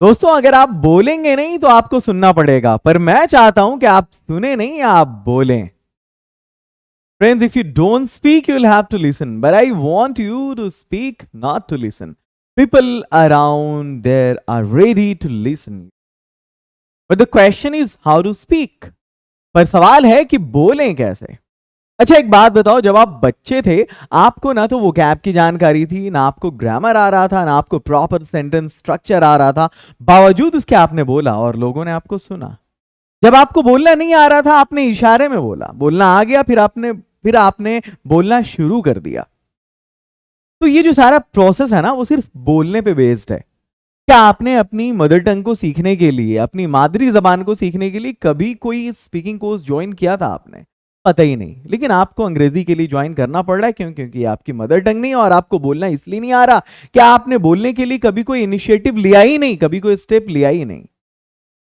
दोस्तों अगर आप बोलेंगे नहीं तो आपको सुनना पड़ेगा, पर मैं चाहता हूं कि आप सुने नहीं, आप बोलें। Friends, if you don't speak, you'll have to listen. But I want you to speak, not to listen. People around there are ready to listen. But the question is how to speak. पर सवाल है कि बोलें कैसे। अच्छा एक बात बताओ, जब आप बच्चे थे आपको ना तो वोकैब की जानकारी थी, ना आपको ग्रामर आ रहा था, ना आपको प्रॉपर सेंटेंस स्ट्रक्चर आ रहा था, बावजूद उसके आपने बोला और लोगों ने आपको सुना। जब आपको बोलना नहीं आ रहा था आपने इशारे में बोला, बोलना आ गया फिर आपने बोलना शुरू कर दिया। तो ये जो सारा प्रोसेस है ना वो सिर्फ बोलने पे बेस्ड है। क्या आपने अपनी मदर टंग को सीखने के लिए, अपनी मादरी जबान को सीखने के लिए कभी कोई स्पीकिंग कोर्स ज्वाइन किया था आपने? पता ही नहीं, लेकिन आपको अंग्रेजी के लिए ज्वाइन करना पड़ रहा है। क्यों? क्योंकि आपकी मदर टंग नहीं और आपको बोलना इसलिए नहीं आ रहा। क्या आपने बोलने के लिए कभी कोई इनिशिएटिव लिया ही नहीं, कभी कोई स्टेप लिया ही नहीं?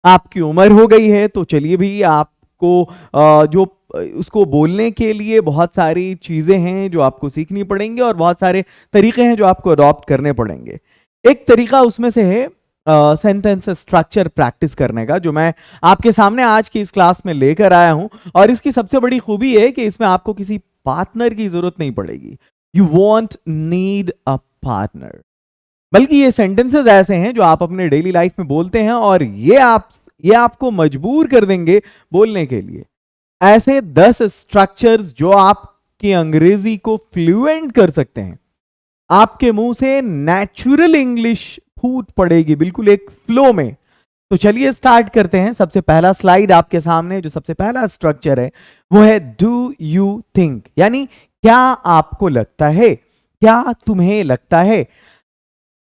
आपकी उम्र हो गई है तो चलिए भी आपको जो उसको बोलने के लिए बहुत सारी चीजें हैं जो आपको सीखनी पड़ेंगी और बहुत सारे तरीके हैं जो आपको अडॉप्ट करने पड़ेंगे। एक तरीका उसमें से है सेंटेंस स्ट्रक्चर प्रैक्टिस करने का, जो मैं आपके सामने आज की इस क्लास में लेकर आया हूं। और इसकी सबसे बड़ी खूबी है कि इसमें आपको किसी पार्टनर की जरूरत नहीं पड़ेगी। You want need a partner, बल्कि ये सेंटेंसेस ऐसे हैं जो आप अपने डेली लाइफ में बोलते हैं और ये आपको मजबूर कर देंगे बोलने के लिए। ऐसे 10 स्ट्रक्चर्स जो आपकी अंग्रेजी को फ्लुएंट कर सकते हैं। आपके मुंह से नेचुरल इंग्लिश फूट पड़ेगी बिल्कुल एक फ्लो में। तो चलिए स्टार्ट करते हैं। सबसे पहला स्लाइड आपके सामने, जो सबसे पहला स्ट्रक्चर है वो है डू यू थिंक, यानी क्या आपको लगता है, क्या तुम्हें लगता है।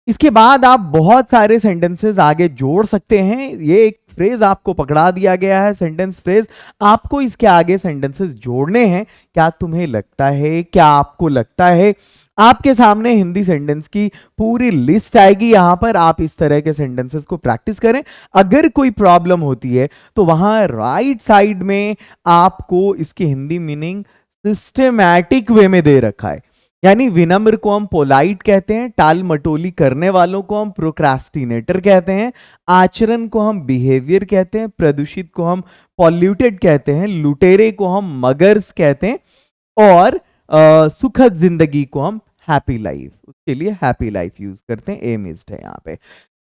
इसके बाद आप बहुत सारे सेंटेंसेस आगे जोड़ सकते हैं। ये एक फ्रेज आपको पकड़ा दिया गया है, सेंटेंस फ्रेज। आपको इसके आगे सेंटेंसेस जोड़ने हैं। क्या तुम्हें लगता है, क्या आपको लगता है। आपके सामने हिंदी सेंटेंस की पूरी लिस्ट आएगी। यहां पर आप इस तरह के सेंटेंसेस को प्रैक्टिस करें। अगर कोई प्रॉब्लम होती है तो वहां राइट साइड में आपको इसकी हिंदी मीनिंग सिस्टमैटिक वे में दे रखा है। यानी विनम्र को हम पोलाइट कहते हैं, टाल मटोली करने वालों को हम प्रोक्रास्टिनेटर कहते हैं, आचरण को हम बिहेवियर कहते हैं, प्रदूषित को हम पॉल्यूटेड कहते हैं, लुटेरे को हम मगर्स कहते हैं और सुखद जिंदगी को हम हैप्पी लाइफ, उसके लिए हैप्पी लाइफ यूज करते हैं। एमिस्ट है यहाँ पे।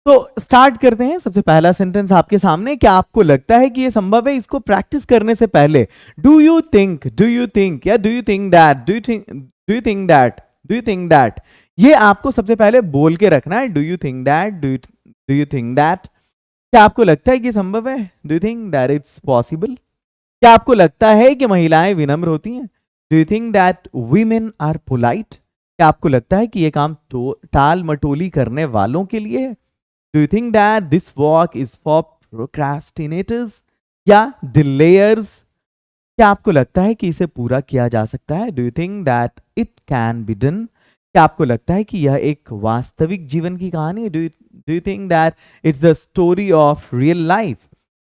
तो स्टार्ट करते हैं। सबसे पहला सेंटेंस आपके सामने। क्या आपको लगता है कि ये संभव है? इसको प्रैक्टिस करने से पहले डू यू थिंक या do you think that, do you think that, do you think that, ये आपको सबसे पहले बोल के रखना है। Do you think that, do you think that. क्या आपको लगता है कि संभव है? Do you think that it's possible. क्या आपको लगता है कि महिलाएं विनम्र होती हैं? Do you think that women are polite. क्या आपको लगता है कि ये काम टाल मटोली करने वालों के लिए है? Do you think that this work is for procrastinators या डिलेयर्स। क्या आपको लगता है कि इसे पूरा किया जा सकता है? Do you think that it can be done. क्या आपको लगता है कि यह एक वास्तविक जीवन की कहानी है? Do you think that it's the story of real life.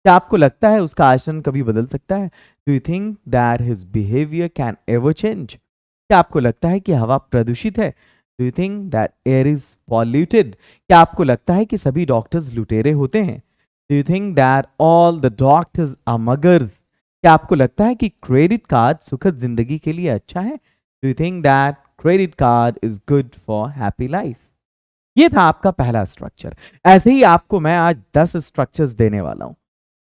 क्या आपको लगता है उसका आचरण कभी बदल सकता है? Do you think that his behaviour can ever change. क्या आपको लगता है कि हवा प्रदूषित है? Do you think that air is polluted. क्या आपको लगता है कि सभी डॉक्टर्स लुटेरे होते हैं? Do you think that all the doctors are muggers. क्या आपको लगता है कि क्रेडिट कार्ड सुखद जिंदगी के लिए अच्छा है? Do you think that credit card is good for happy life. ये था आपका पहला स्ट्रक्चर। ऐसे ही आपको मैं आज 10 स्ट्रक्चर्स देने वाला हूं।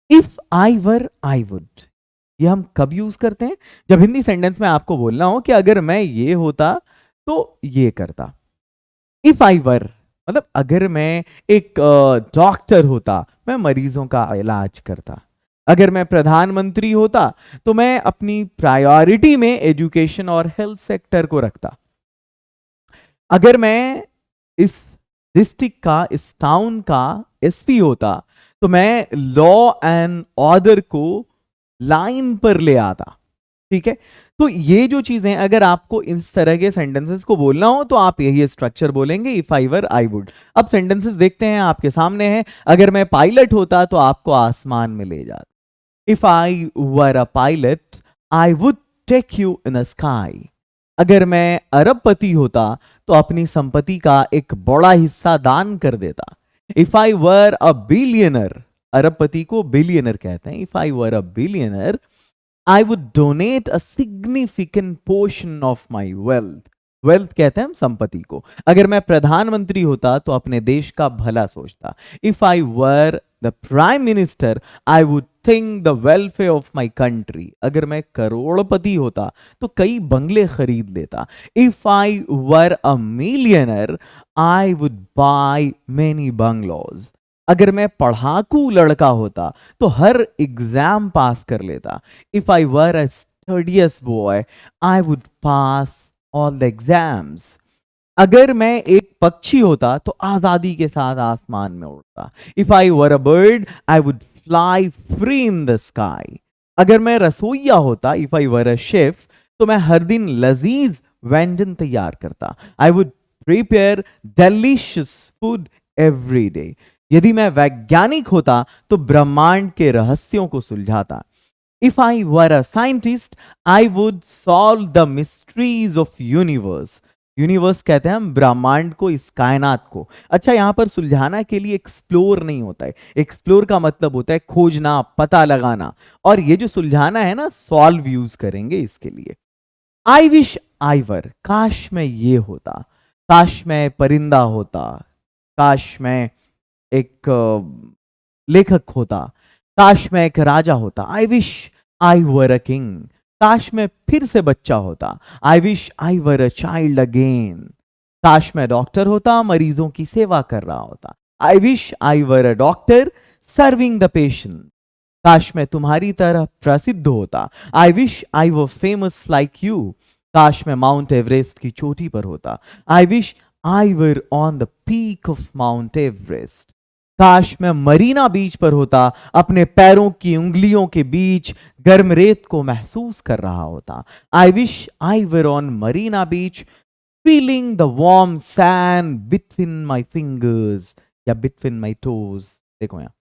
If I were I would, ये हम कब यूज करते हैं? जब हिंदी सेंटेंस में आपको बोलना हो कि अगर मैं ये होता तो ये करता। इफ आई वर मतलब अगर मैं एक डॉक्टर होता, मैं मरीजों का इलाज करता। अगर मैं प्रधानमंत्री होता तो मैं अपनी प्रायोरिटी में एजुकेशन और हेल्थ सेक्टर को रखता। अगर मैं इस डिस्ट्रिक्ट का, इस टाउन का एसपी होता तो मैं लॉ एंड ऑर्डर को लाइन पर ले आता। ठीक है, तो ये जो चीजें अगर आपको इस तरह के सेंटेंसेस को बोलना हो तो आप यही स्ट्रक्चर बोलेंगे, if I were I would. अब सेंटेंसेस देखते हैं, आपके सामने है। अगर मैं पायलट होता तो आपको आसमान में ले जाता। If I were a pilot I would take you in the sky. अगर मैं अरबपति होता तो अपनी संपत्ति का एक बड़ा हिस्सा दान कर देता। If I were a billionaire, अरबपति को बिलियनर कहते हैं, if I were a billionaire I would donate a significant portion of my wealth. Wealth कहते हैं हम संपत्ति को। अगर मैं प्रधानमंत्री होता तो अपने देश का भला सोचता। If I were the prime minister I would think the welfare of my country. अगर मैं करोड़पति होता तो कई बंगले खरीद लेता। If I were a millionaire I would by many bungalows. अगर मैं पढ़ाकू लड़का होता तो हर एग्जाम पास कर लेता। If I were a studious boy I would pass all the exams. अगर मैं एक पक्षी होता तो आजादी के साथ आसमान में उड़ता। If I were a bird I would fly free in the sky. अगर मैं रसोइया होता, if I were a chef, तो मैं हर दिन लजीज व्यंजन तैयार करता। I would prepare delicious food every day. यदि मैं वैज्ञानिक होता तो ब्रह्मांड के रहस्यों को सुलझाता। If I were a scientist I would solve the mysteries of universe. Universe कहते हैं हम ब्रह्मांड को, इस कायनात को। अच्छा, यहां पर सुलझाना के लिए एक्सप्लोर नहीं होता है। एक्सप्लोर का मतलब होता है खोजना, पता लगाना। और ये जो सुलझाना है ना, सॉल्व यूज करेंगे इसके लिए। आई विश आई वर, काश मैं ये होता, काश मैं परिंदा होता, काश मैं एक लेखक होता, काश मैं एक राजा होता। I wish I were a king. काश मैं फिर से बच्चा होता। I wish I were a child again. काश मैं डॉक्टर होता, मरीजों की सेवा कर रहा होता। I wish I were a doctor serving the patient. काश मैं तुम्हारी तरह प्रसिद्ध होता। I wish I were famous like you. काश मैं माउंट एवरेस्ट की चोटी पर होता। I wish I were on the peak of mount Everest. काश मैं मरीना बीच पर होता, अपने पैरों की उंगलियों के बीच गर्म रेत को महसूस कर रहा होता। I wish I were on Marina beach feeling the warm sand between my fingers या बिटवीन माई टोज। देखो यहाँ,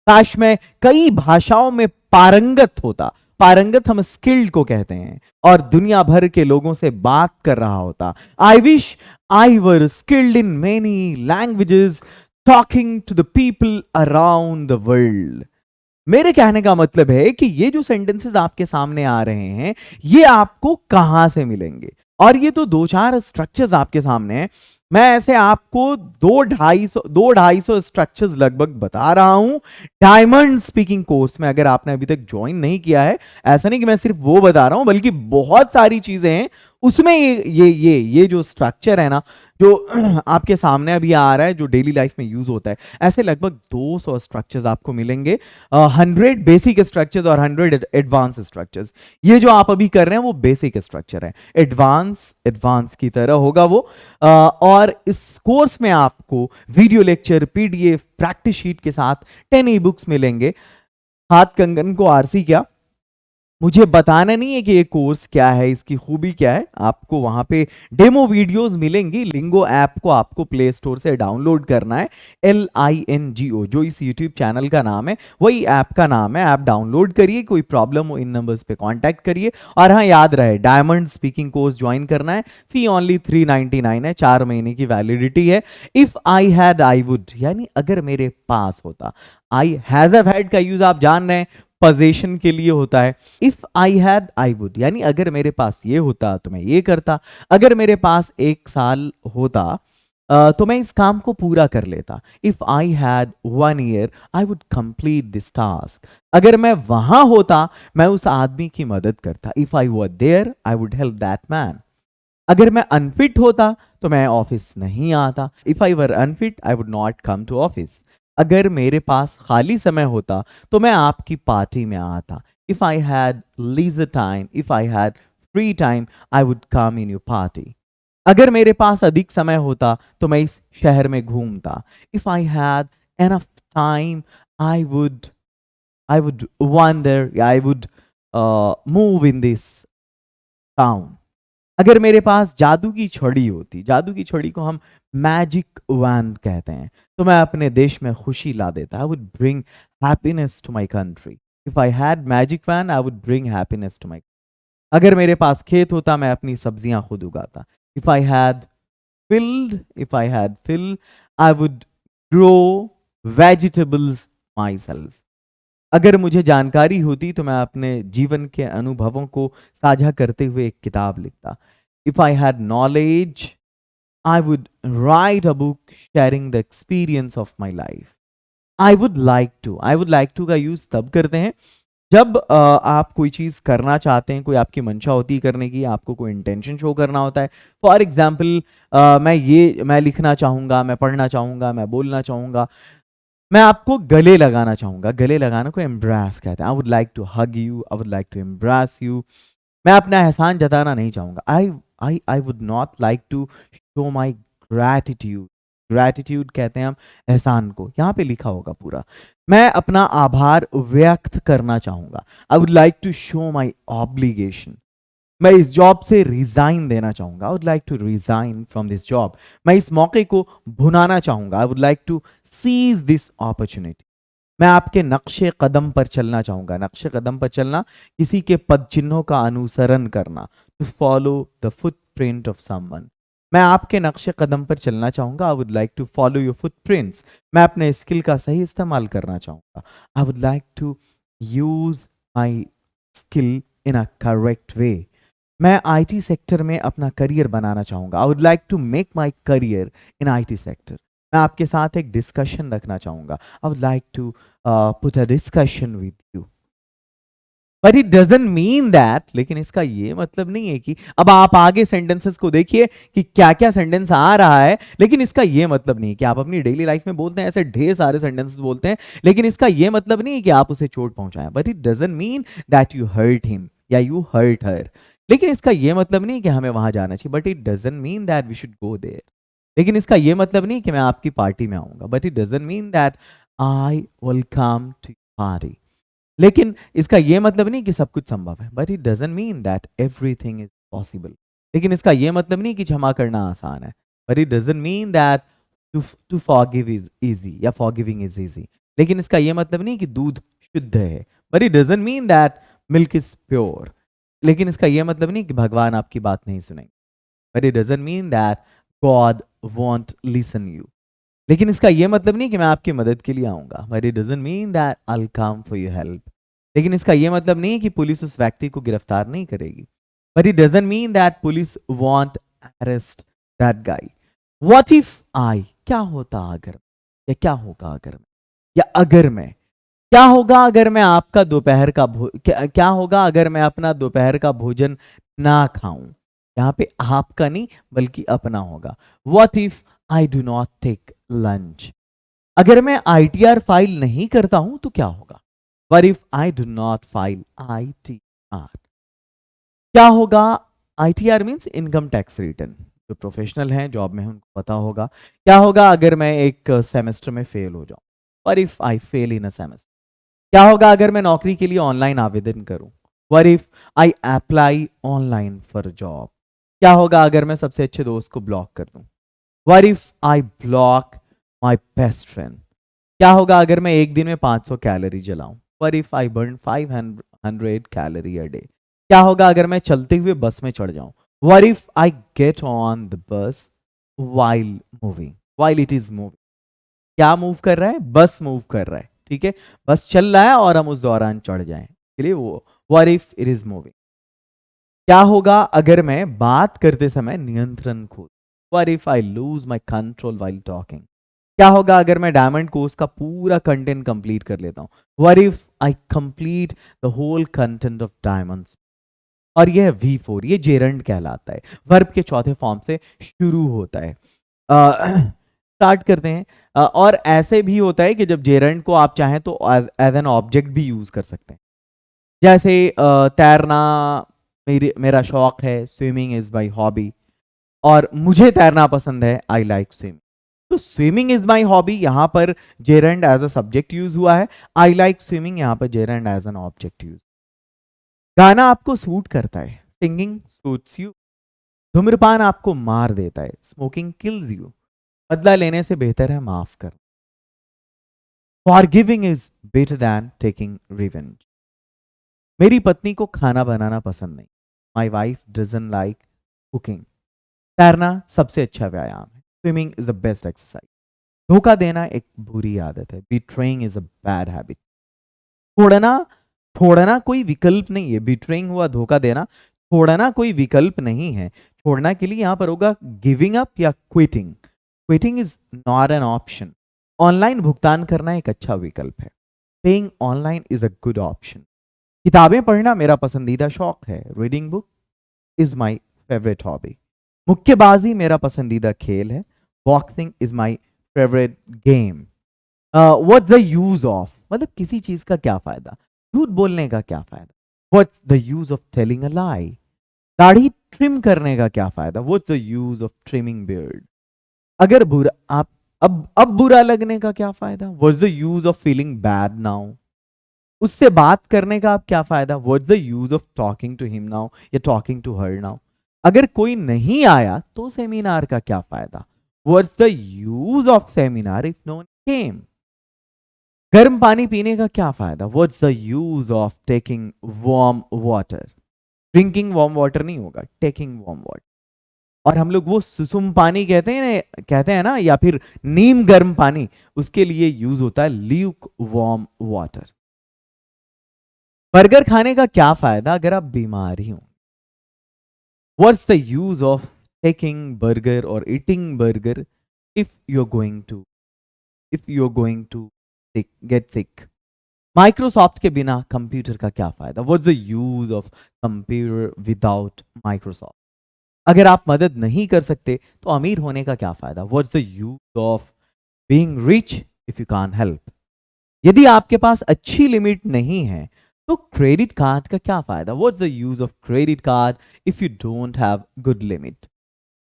काश मैं कई भाषाओं में पारंगत होता। पारंगत हम स्किल्ड को कहते हैं, और दुनिया भर के लोगों से बात कर रहा होता। I wish I were skilled in many languages talking to the people around the world. मेरे कहने का मतलब है कि ये जो सेंटेंसेस आपके सामने आ रहे हैं, ये आपको कहां से मिलेंगे? और ये तो दो चार स्ट्रक्चर्स आपके सामने हैं। मैं ऐसे आपको 200-250 स्ट्रक्चर्स लगभग बता रहा हूं डायमंड स्पीकिंग कोर्स में। अगर आपने अभी तक ज्वाइन नहीं किया है, ऐसा नहीं कि मैं सिर्फ वो बता रहा हूं, बल्कि बहुत सारी चीजें हैं उसमें। ये जो स्ट्रक्चर है ना, जो आपके सामने अभी आ रहा है, जो डेली लाइफ में यूज होता है, ऐसे लगभग 200 स्ट्रक्चर्स आपको मिलेंगे। 100 बेसिक स्ट्रक्चर्स और 100 एडवांस स्ट्रक्चर्स। ये जो आप अभी कर रहे हैं वो बेसिक स्ट्रक्चर है। एडवांस एडवांस की तरह होगा वो। और इस कोर्स में आपको video lecture, PDF, practice sheet के साथ 10 ई बुक्स मिलेंगे। हाथ कंगन को आरसी क्या, मुझे बताना नहीं है कि ये कोर्स क्या है, इसकी खूबी क्या है। आपको वहां पे डेमो वीडियोस मिलेंगी। लिंगो ऐप को आपको प्ले स्टोर से डाउनलोड करना है। LINGO, जो इस यूट्यूब चैनल का नाम है, वही ऐप का नाम है। ऐप डाउनलोड करिए, कोई प्रॉब्लम हो इन नंबर्स पे कांटेक्ट करिए। और हाँ, याद रहे, डायमंड स्पीकिंग कोर्स ज्वाइन करना है। फी ओनली 399 है, 4 महीने की वैलिडिटी है। If I had I would, यानी अगर मेरे पास होता। आई हैज हैव हैड का यूज आप जान रहे हैं, पोजीशन के लिए होता है। If I had I would, यानी अगर मेरे पास ये होता तो मैं ये करता। अगर मेरे पास 1 साल होता तो मैं इस काम को पूरा कर लेता। If I had 1 year I would complete this task. अगर मैं वहां होता, मैं उस आदमी की मदद करता। If I were there I would help that man. अगर मैं अनफिट होता तो मैं ऑफिस नहीं आता। If I were unfit I would not come to office. अगर मेरे पास खाली समय होता तो मैं आपकी पार्टी में आता। If I had leisure time, if I had free time, I would come in your party. अगर मेरे पास अधिक समय होता तो मैं इस शहर में घूमता। If I had enough time I would I would wonder, I would move in this town. अगर मेरे पास जादू की छड़ी होती, जादू की छड़ी को हम मैजिक वैन कहते हैं, तो मैं अपने देश में खुशी ला देता। I would bring happiness to my country. If I had magic wand I would bring happiness to my. अगर मेरे पास खेत होता, मैं अपनी सब्जियां खुद उगाता। If I had field, if I had fill, I would grow vegetables myself. अगर मुझे जानकारी होती तो मैं अपने जीवन के अनुभवों को साझा करते हुए एक किताब लिखता। If I had knowledge I would write a book sharing the experience of my life. I would like to का यूज तब करते हैं जब आप कोई चीज़ करना चाहते हैं, कोई आपकी मंशा होती है करने की, आपको कोई इंटेंशन शो करना होता है। फॉर एग्जाम्पल मैं लिखना चाहूँगा, मैं पढ़ना चाहूँगा, मैं बोलना चाहूँगा, मैं आपको गले लगाना चाहूँगा। गले लगाना को एम्ब्रेस कहते हैं। I would like to hug you, I would like to embrace you. मैं अपना एहसान जताना नहीं चाहूँगा। I would not like to show my gratitude. Gratitude कहते हैं हम एहसान को, यहाँ पे लिखा होगा पूरा। मैं अपना आभार व्यक्त करना चाहूँगा। I would like to show my obligation. मैं इस जॉब से रिजाइन देना चाहूंगा। I would like to resign from this job. मैं इस मौके को भुनाना चाहूंगा। I would like to seize this opportunity. मैं आपके नक्शे कदम पर चलना चाहूंगा। नक्शे कदम पर चलना, किसी के पद चिन्हों का अनुसरण करना, to follow the footprint of someone. मैं आपके नक्शे कदम पर चलना चाहूंगा। I would like to follow your footprints. मैं अपने स्किल का सही इस्तेमाल करना चाहूंगा। I would like to use my skill in a correct way. मैं आईटी सेक्टर में अपना करियर बनाना चाहूंगा। I would like to make my career in IT sector. मैं आपके साथ एक डिस्कशन रखना चाहूंगा। I would like to put a discussion with you. But it doesn't mean that, लेकिन इसका ये मतलब नहीं है कि अब आप आगे सेंटेंसेस को देखिए कि क्या क्या सेंटेंस आ रहा है, लेकिन इसका ये मतलब नहीं कि आप अपनी डेली लाइफ में बोलते हैं, ऐसे ढेर सारे सेंटेंसेस बोलते हैं, लेकिन इसका ये मतलब नहीं है कि आप उसे चोट पहुंचाएं। But it doesn't mean that you hurt him या यू हर्ट हर। लेकिन इसका ये मतलब नहीं कि हमें वहां जाना चाहिए। But it doesn't mean that we should go there. लेकिन इसका ये मतलब नहीं कि मैं आपकी पार्टी में आऊंगा। But it doesn't mean that I will come to party. लेकिन इसका ये मतलब नहीं कि सब कुछ संभव है। But it doesn't mean that everything is possible. लेकिन इसका ये मतलब नहीं कि क्षमा करना आसान है। But it doesn't mean that to forgive is easy या फॉरगिविंग इज इजी। लेकिन इसका ये मतलब नहीं कि दूध शुद्ध है। But it doesn't mean that milk is pure. लेकिन इसका ये मतलब नहीं कि भगवान आपकी बात नहीं सुनेंगे। But it doesn't mean that God want listen you. लेकिन इसका ये मतलब नहीं कि मैं आपकी मदद के लिए आऊंगा। But it doesn't mean that I will come for your help. लेकिन इसका ये मतलब नहीं कि पुलिस उस व्यक्ति को गिरफ्तार नहीं करेगी। But it doesn't mean that police want arrest that guy. What if आई, क्या होता अगर, या क्या होगा अगर मैं, या अगर मैं, क्या होगा अगर मैं आपका दोपहर का क्या होगा अगर मैं अपना दोपहर का भोजन ना खाऊं। यहाँ पे आपका नहीं बल्कि अपना होगा। What if I do not take lunch. अगर मैं आईटीआर फाइल नहीं करता हूं तो क्या होगा। What if I do not file ITR? क्या होगा। ITR means income tax return. जो प्रोफेशनल हैं जॉब में हैं उनको पता होगा। क्या होगा अगर मैं एक सेमेस्टर में फेल हो जाऊं। What if I fail in a semester? क्या होगा अगर मैं नौकरी के लिए ऑनलाइन आवेदन करूं। What if I apply online for a job? क्या होगा अगर मैं सबसे अच्छे दोस्त को ब्लॉक कर दूं। What if I block my best friend? क्या होगा अगर मैं एक दिन में 500 calorie जलाऊं। What if I burn 500 calorie a day? क्या होगा अगर मैं चलते हुए बस में चढ़ जाऊं। What if I get on the bus while moving? While it is moving. क्या मूव कर रहा है, बस मूव कर रहा है, ठीक है, बस चल रहा है और हम उस दौरान चढ़ जाएं, इसलिए वो What if it is moving? क्या होगा अगर मैं बात करते समय नियंत्रण खो। What if I lose my control while talking? क्या होगा अगर मैं डायमंड कोर्स का पूरा कंटेंट कंप्लीट कर लेता हूँ। What if I complete the whole content of diamonds? और यह V4, ये जेरंड कहलाता है, वर्ब के चौथे फॉर्म से शुरू होता है। स्टार्ट करते हैं। और ऐसे भी होता है कि जब जेरंड को आप चाहें तो एज एन ऑब्जेक्ट भी यूज कर सकते हैं। जैसे तैरना मेरा शौक है, स्विमिंग इज माई हॉबी, और मुझे तैरना पसंद है, आई लाइक स्विमिंग। तो स्विमिंग इज माई हॉबी, यहां पर gerund as a subject use हुआ है। आई लाइक स्विमिंग, यहां पर gerund as an object use. गाना आपको सूट करता है, सिंगिंग सूट्स यू। धूम्रपान आपको मार देता है, स्मोकिंग किल्स यू। बदला लेने से बेहतर है माफ कर। Forgiving is better than taking revenge. मेरी पत्नी को खाना बनाना पसंद नहीं, my wife doesn't like cooking. तैरना सबसे अच्छा व्यायाम है, swimming is the best exercise. धोखा देना एक बुरी आदत है. Betraying is a bad habit. छोड़ना छोड़ना कोई विकल्प नहीं है. Betraying हुआ धोखा देना, छोड़ना कोई विकल्प नहीं है. छोड़ना के लिए यहां पर होगा गिविंग अप या quitting. Quitting is not an option. Online भुगतान करना एक अच्छा विकल्प है. Paying online is a good option. किताबें पढ़ना मेरा पसंदीदा शौक है. Reading book is my favourite hobby. मुक्केबाजी मेरा पसंदीदा खेल है. Boxing is my favourite game. What's the use of, मतलब किसी चीज का क्या फायदा, झूठ बोलने का क्या फायदा. What's the use of telling a lie. दाढ़ी ट्रिम करने का क्या फायदा. What's the use of trimming beard. अगर बुरा आप अब बुरा लगने का क्या फायदा. What's the use of feeling bad now. उससे बात करने का आप क्या फायदा. What's the use of talking to him now या टॉकिंग टू हर नाउ. अगर कोई नहीं आया तो सेमिनार का क्या फायदा. What's the use of seminar if no one came. गर्म पानी पीने का क्या फायदा. What's the use of taking warm water. Drinking warm water नहीं होगा, टेकिंग वार्म वाटर. और हम लोग वो सुसुम पानी कहते हैं ना, या फिर नीम गर्म पानी, उसके लिए यूज होता है ल्यूक वार्म वाटर. बर्गर खाने का क्या फायदा अगर आप बीमार ही हो. What's the use of taking burger और eating burger if you are going to get sick. Microsoft के बिना कंप्यूटर का क्या फायदा. What's the use of computer without Microsoft. अगर आप मदद नहीं कर सकते तो अमीर होने का क्या फायदा. What's the use of being rich if you can't help. यदि आपके पास अच्छी लिमिट नहीं है तो क्रेडिट कार्ड का क्या फायदा. What's the use of credit card if you don't have good limit.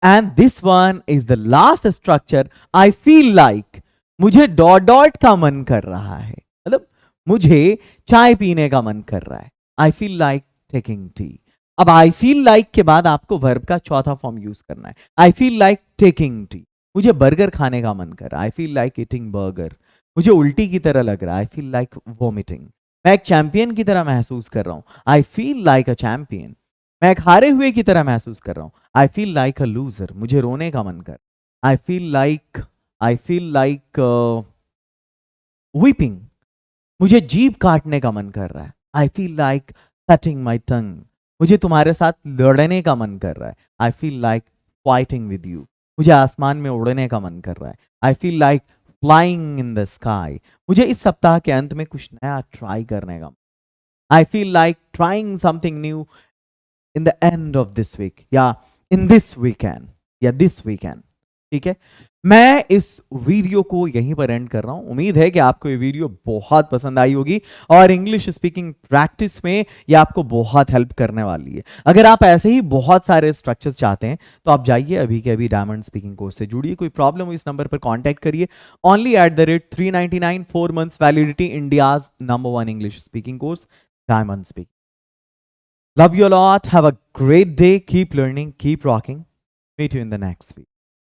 And this one is the last structure. I feel like, मुझे डॉट डॉट का मन कर रहा है, मतलब मुझे चाय पीने का मन कर रहा है. I feel like taking tea. अब आई फील लाइक के बाद आपको वर्ब का चौथा फॉर्म यूज करना है. I feel like taking tea. मुझे बर्गर खाने का मन कर रहा है. I feel like eating burger. मुझे उल्टी की तरह लग रहा है. I feel like vomiting. मैं एक चैंपियन की तरह महसूस कर रहा हूं. I feel like a champion. मैं एक हारे हुए की तरह महसूस कर रहा हूं. I feel like a loser. मुझे रोने का मन कर. I feel like weeping. मुझे जीभ काटने का मन कर रहा है. I feel like cutting my tongue. मुझे तुम्हारे साथ लड़ने का मन कर रहा है. I feel like fighting with you. मुझे आसमान में उड़ने का मन कर रहा है. I feel like flying in the sky. मुझे इस सप्ताह के अंत में कुछ नया ट्राई करने का. I feel like trying something new in the end of this week, या इन दिस वीकेंड, या दिस वीकेंड. ठीक है, मैं इस वीडियो को यहीं पर एंड कर रहा हूं. उम्मीद है कि आपको ये वीडियो बहुत पसंद आई होगी और इंग्लिश स्पीकिंग प्रैक्टिस में ये आपको बहुत हेल्प करने वाली है. अगर आप ऐसे ही बहुत सारे स्ट्रक्चर्स चाहते हैं तो आप जाइए अभी के अभी डायमंड स्पीकिंग कोर्स से जुड़िए. कोई प्रॉब्लम हो इस नंबर पर कॉन्टैक्ट करिए. only@399 4 months validity, India's number 1 English speaking course, diamond speaking. Love you a lot. Have a great day. Keep learning. Keep rocking. Meet you in the next week.